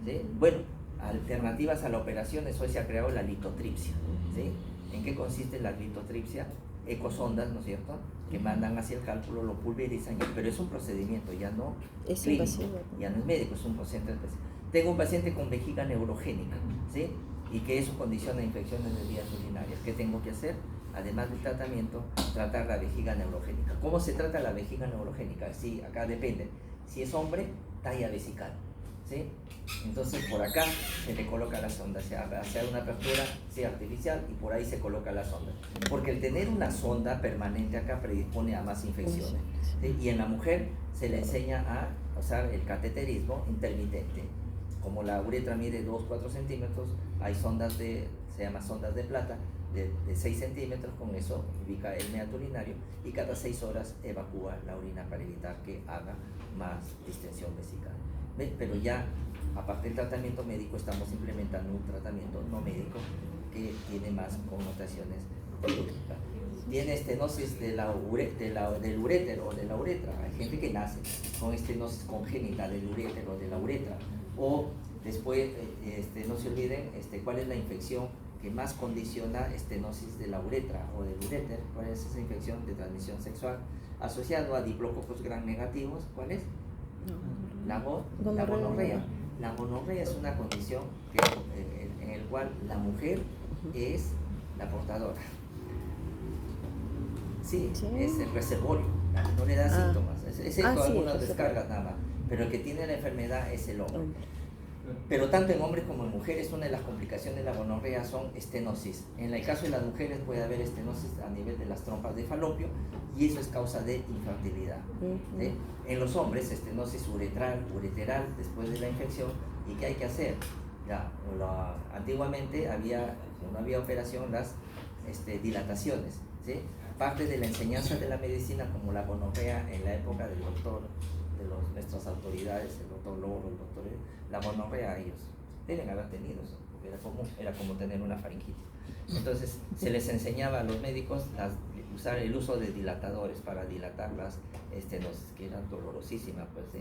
¿sí? Bueno, alternativas a la operación, hoy se ha creado la litotripsia, ¿sí? ¿En qué consiste la litotripsia? Ecosondas, ¿no es cierto?, que mandan hacia el cálculo, lo pulverizan, pero es un procedimiento, ya no es clínico, ya no es médico, es un procedimiento especial. Tengo un paciente con vejiga neurogénica, ¿sí?, y que eso condiciona infecciones de vías urinarias. ¿Qué tengo que hacer? Además del tratamiento, tratar la vejiga neurogénica. ¿Cómo se trata la vejiga neurogénica? Sí, acá depende. Si es hombre, talla vesical, ¿sí? Entonces por acá se le coloca la sonda, se hace una apertura artificial y por ahí se coloca la sonda. Porque el tener una sonda permanente acá predispone a más infecciones, ¿sí? Y en la mujer se le enseña a usar el cateterismo intermitente. Como la uretra mide 2-4 centímetros, hay sondas se llama sondas de plata, de 6 centímetros, con eso ubica el meato urinario y cada 6 horas evacúa la orina para evitar que haga más distensión vesical. ¿Ven? Pero ya, aparte del tratamiento médico, estamos implementando un tratamiento no médico que tiene más connotaciones quirúrgicas. Tiene estenosis del urétero o de la uretra. Hay gente que nace con estenosis congénita del urétero o de la uretra. O después, no se olviden cuál es la infección que más condiciona estenosis de la uretra o del uréter. ¿Cuál es esa infección de transmisión sexual asociado a diplococos gram negativos? ¿Cuál es? La gonorrea. La gonorrea es una condición en la cual la mujer es la portadora. Sí, es el reservorio, no le da síntomas, excepto algunas descargas nada más, pero el que tiene la enfermedad es el hombre. Pero tanto en hombres como en mujeres, una de las complicaciones de la gonorrea son estenosis. En el caso de las mujeres puede haber estenosis a nivel de las trompas de falopio y eso es causa de infertilidad. ¿Sí? En los hombres, estenosis ureteral después de la infección. ¿Y qué hay que hacer? Antiguamente no había operación, las dilataciones, ¿sí? Parte de la enseñanza de la medicina, como la gonorrea en la época del doctor, nuestras autoridades, el doctor Loro, el doctor, la gonorrea ellos deben haber tenido eso, era como tener una faringitis. Entonces se les enseñaba a los médicos usar el uso de dilatadores para dilatar las estenosis, que eran dolorosísimas, pues, ¿sí?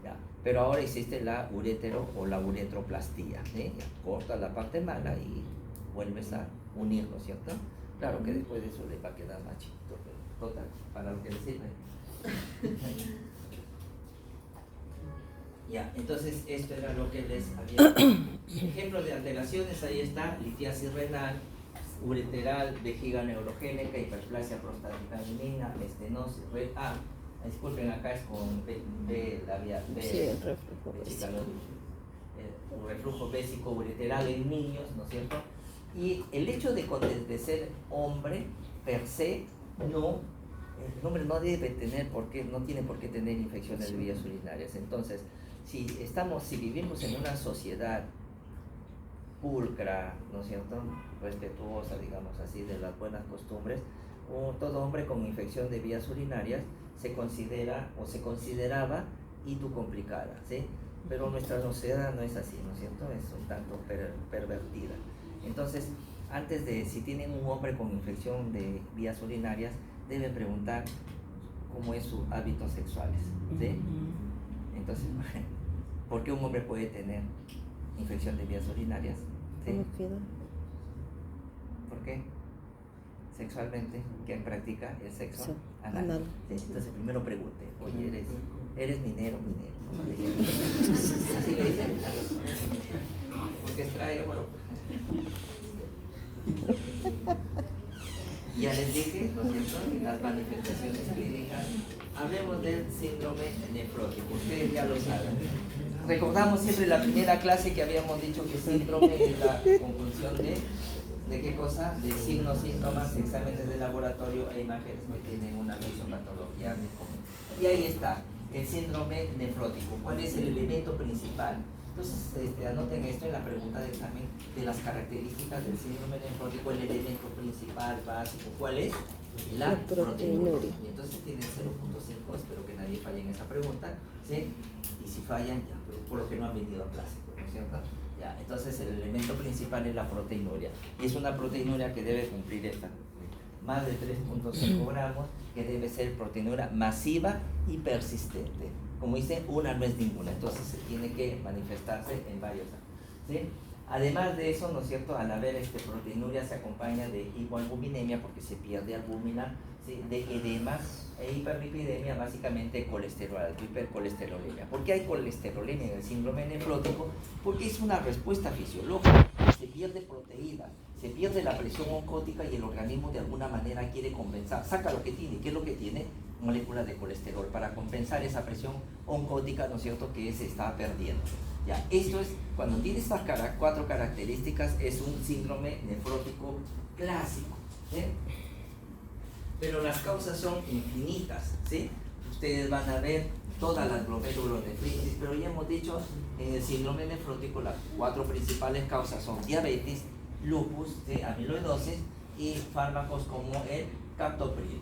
Ya. Pero ahora existe la urétero o la uretroplastía, ¿sí? Ya, corta la parte mala y vuelves a unir, ¿no es cierto? Claro que después de eso le va a quedar más chiquito, pero total, para lo que le sirve. Ya, entonces esto era lo que les había. Ejemplos de alteraciones, ahí está: litiasis renal, ureteral, vejiga neurogénica, hiperplasia prostática benigna, estenosis, disculpen, acá es con B, la vía B, sí, el reflujo un reflujo vésico ureteral en niños, ¿no es cierto? Y el hecho de ser hombre per se, el hombre no debe tener no tiene por qué tener infecciones de vías urinarias. Entonces, si vivimos en una sociedad pulcra, ¿no es cierto?, respetuosa, digamos así, de las buenas costumbres, todo hombre con infección de vías urinarias se considera o se consideraba ITU complicada, ¿sí? Pero nuestra sociedad no es así, ¿no es cierto? Es un tanto pervertida. Entonces, si tienen un hombre con infección de vías urinarias, deben preguntar cómo es sus hábitos sexuales, ¿sí? Entonces, ¿por qué un hombre puede tener infección de vías urinarias? ¿Sí? ¿Por qué? Sexualmente, ¿quién practica el sexo? Anal. ¿Sí? Entonces, primero pregunte: oye, ¿eres minero? Así le dicen. Porque extrae oro. Ya les dije, ¿no es cierto?, las manifestaciones clínicas. Hablemos del síndrome nefrótico, ustedes ya lo saben. Recordamos siempre la primera clase que habíamos dicho que síndrome es la conjunción ¿de qué cosa? De signos, síntomas, exámenes de laboratorio e imágenes que tienen una fisiopatología de común. Y ahí está, el síndrome nefrótico. ¿Cuál es el elemento principal? Entonces, anoten esto en la pregunta de examen de las características del síndrome nefrótico, el elemento principal, básico. ¿Cuál es? La proteinuria. Y entonces tienen 0.5, espero que nadie falle en esa pregunta, ¿sí? Y si fallan, ya, por lo que no han venido a clase, ¿no es cierto? Ya, entonces el elemento principal es la proteinuria. Y es una proteinuria que debe cumplir más de 3.5 gramos, que debe ser proteinuria masiva y persistente. Como dice, una no es ninguna, entonces tiene que manifestarse en varios, ¿sí? Además de eso, ¿no es cierto?, al haber proteinuria se acompaña de hipoalbuminemia, porque se pierde albúmina, ¿sí?, de edema e hiperlipidemia, básicamente colesterol alto, hipercolesterolemia. ¿Por qué hay colesterolemia en el síndrome nefrótico? Porque es una respuesta fisiológica, se pierde proteína, se pierde la presión oncótica y el organismo de alguna manera quiere compensar, saca lo que tiene. ¿Qué es lo que tiene? Moléculas de colesterol para compensar esa presión oncótica, ¿no es cierto?, que se está perdiendo. Ya, esto es, cuando tiene estas cuatro características, es un síndrome nefrótico clásico, ¿sí? Pero las causas son infinitas, ¿sí? Ustedes van a ver todas las glomerulonefritis, pero ya hemos dicho, en el síndrome nefrótico las cuatro principales causas son diabetes, lupus, ¿sí? Amiloidosis y fármacos como el captopril.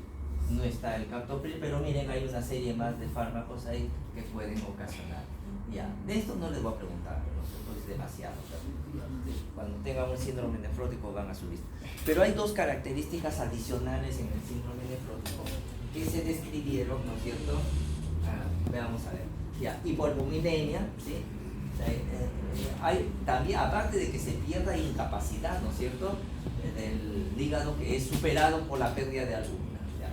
No está el captopril, pero miren, hay una serie más de fármacos ahí que pueden ocasionar. Ya, de esto no les voy a preguntar, pero no es demasiado. Cuando tengan un síndrome nefrótico van a subir. Pero hay dos características adicionales en el síndrome nefrótico que se describieron, ¿no es cierto? Veamos a ver. Ya, hipoalbuminemia, ¿sí? Hay también, aparte de que se pierda incapacidad, ¿no es cierto?, del hígado, que es superado por la pérdida de albúmina. ¿Ya?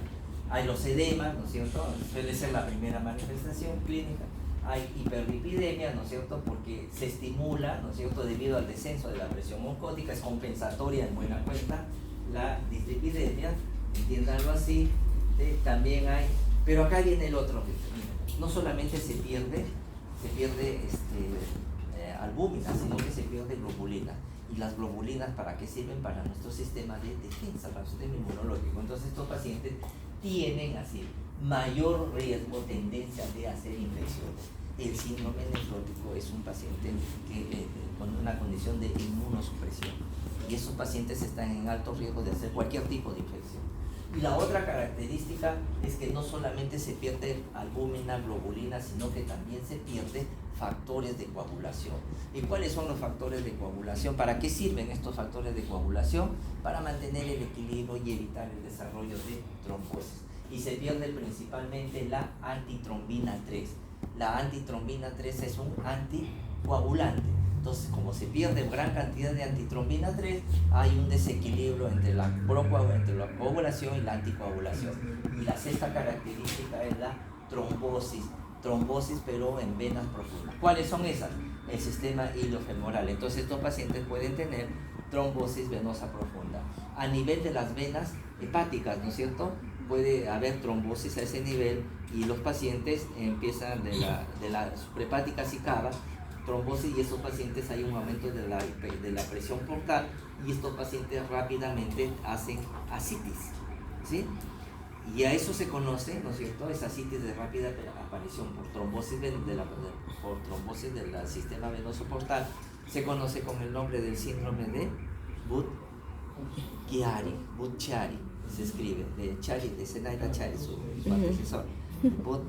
Hay los edemas, ¿no es cierto?, suele ser la primera manifestación clínica. Hay hiperlipidemia, ¿no es cierto?, porque se estimula, ¿no es cierto?, debido al descenso de la presión oncótica, es compensatoria en buena cuenta la dislipidemia, entiéndanlo así. ¿Sí? También hay, pero acá viene el otro, no solamente se pierde albúmina, sino que se pierde globulina. ¿Y las globulinas para qué sirven? Para nuestro sistema de defensa, para el sistema inmunológico. Entonces estos pacientes tienen así mayor riesgo, tendencia de hacer infecciones. El síndrome nefrótico es un paciente con una condición de inmunosupresión, y esos pacientes están en alto riesgo de hacer cualquier tipo de infección. Y la otra característica es que no solamente se pierde albúmina, globulina, sino que también se pierde factores de coagulación. ¿Y cuáles son los factores de coagulación? ¿Para qué sirven estos factores de coagulación? Para mantener el equilibrio y evitar el desarrollo de trombosis. Y se pierde principalmente la antitrombina 3. La antitrombina 3 es un anticoagulante. Entonces, como se pierde gran cantidad de antitrombina 3, hay un desequilibrio entre la coagulación y la anticoagulación. Y la sexta característica es la trombosis, pero en venas profundas. ¿Cuáles son esas? El sistema iliofemoral. Entonces, estos pacientes pueden tener trombosis venosa profunda. A nivel de las venas hepáticas, ¿no es cierto?, puede haber trombosis a ese nivel, y los pacientes empiezan de la suprahepática si cava, trombosis, y esos pacientes hay un aumento de la presión portal, y estos pacientes rápidamente hacen ascitis, ¿sí? Y a eso se conoce, ¿no es cierto?, esa ascitis de rápida aparición por trombosis del sistema venoso portal, se conoce con el nombre del síndrome de Budd-Chiari, se escribe, de Chiari, de Zenaida Chiari, su antecesor. Budd,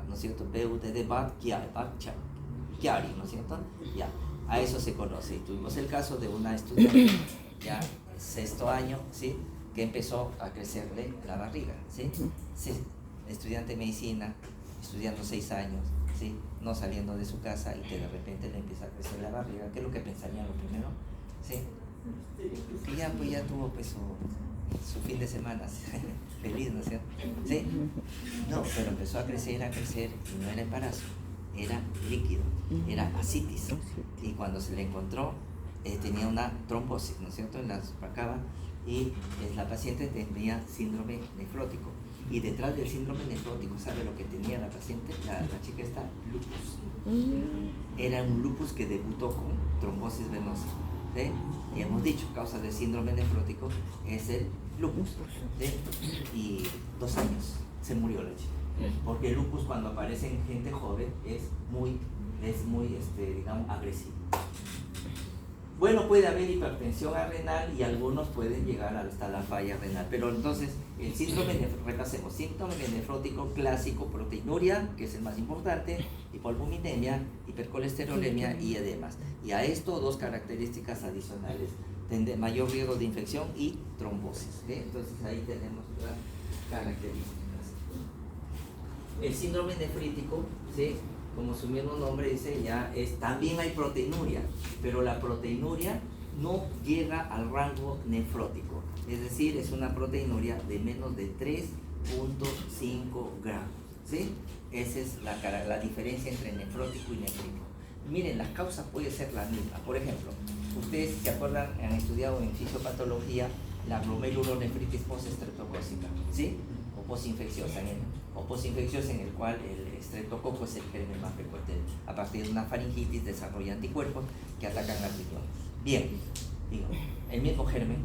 ¿no es cierto?, Budd-Chiari, ¿no es cierto? Ya, a eso se conoce. Y tuvimos el caso de una estudiante, ya, sexto año, ¿sí?, que empezó a crecerle la barriga, ¿sí? Estudiante de medicina, estudiando 6 años, ¿sí?, no saliendo de su casa, y que de repente le empieza a crecer la barriga. ¿Qué es lo que pensarían lo primero? ¿Sí? Y ya, pues ya tuvo pues su fin de semana feliz, ¿no es cierto? ¿Sí? No, pero empezó a crecer, y no era embarazo, era líquido, era ascitis. Y cuando se le encontró, tenía una trombosis, ¿no es cierto?, en la supracava, y la paciente tenía síndrome nefrótico. Y detrás del síndrome nefrótico, ¿sabe lo que tenía la paciente? La chica está lupus. Era un lupus que debutó con trombosis venosa. ¿Sí? Y hemos dicho, causa del síndrome nefrótico es el lupus. ¿Sí? Y 2 años se murió la chica. Porque el lupus, cuando aparece en gente joven, es muy digamos, agresivo. Bueno, puede haber hipertensión renal, y algunos pueden llegar hasta la falla renal. Pero entonces, el síndrome nefrótico clásico: proteinuria, que es el más importante, hipoalbuminemia, hipercolesterolemia y edemas. Y a esto 2 características adicionales: mayor riesgo de infección y trombosis. ¿Sí? Entonces ahí tenemos las características. El síndrome nefrítico, ¿sí?, como su mismo nombre dice, también hay proteinuria, pero la proteinuria no llega al rango nefrótico, es decir, es una proteinuria de menos de 3.5 gramos, ¿sí? Esa es la diferencia entre nefrótico y nefrítico. Miren, las causas pueden ser las mismas. Por ejemplo, ustedes se acuerdan, han estudiado en fisiopatología la glomerulonefritis postestreptocócica, ¿sí? o posinfecciosa en el cual el estreptococo es el germen más frecuente. A partir de una faringitis desarrolla anticuerpos que atacan al riñón. Bien, digo, el mismo germen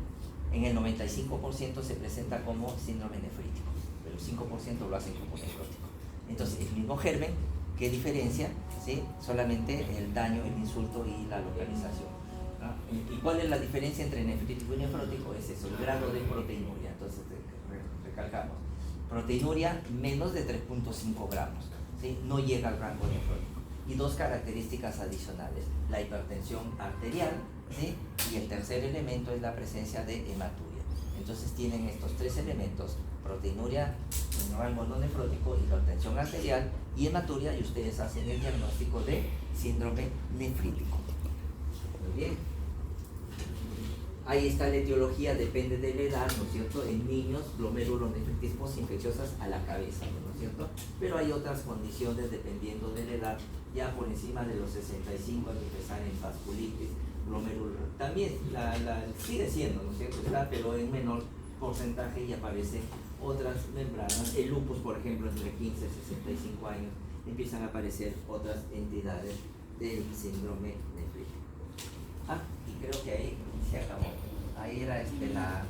en el 95% se presenta como síndrome nefrítico, pero el 5% lo hacen como nefrótico. Entonces, el mismo germen, ¿qué diferencia? ¿Sí? Solamente el daño, el insulto y la localización. ¿No? ¿Y cuál es la diferencia entre nefrítico y nefrótico? Es eso, el grado de proteinuria. Entonces, recalcamos, proteinuria menos de 3.5 gramos, ¿sí? No llega al rango nefrótico. Y dos características adicionales, la hipertensión arterial, ¿sí? Y el tercer elemento es la presencia de hematuria. Entonces tienen estos tres elementos, proteinuria en rango no nefrótico, hipertensión arterial y hematuria, y ustedes hacen el diagnóstico de síndrome nefrítico. Muy bien. Ahí está la etiología, depende de la edad, ¿no es cierto? En niños, glomerulonefritis infecciosas a la cabeza, ¿no es cierto? Pero hay otras condiciones dependiendo de la edad, ya por encima de los 65 hay que empezar en vasculitis, también sigue siendo, ¿no es cierto? Está, pero en menor porcentaje y aparecen otras membranas. El lupus, por ejemplo, entre 15 y 65 años empiezan a aparecer otras entidades del síndrome nefrítico. Y creo que ahí se acabó. Ahí era la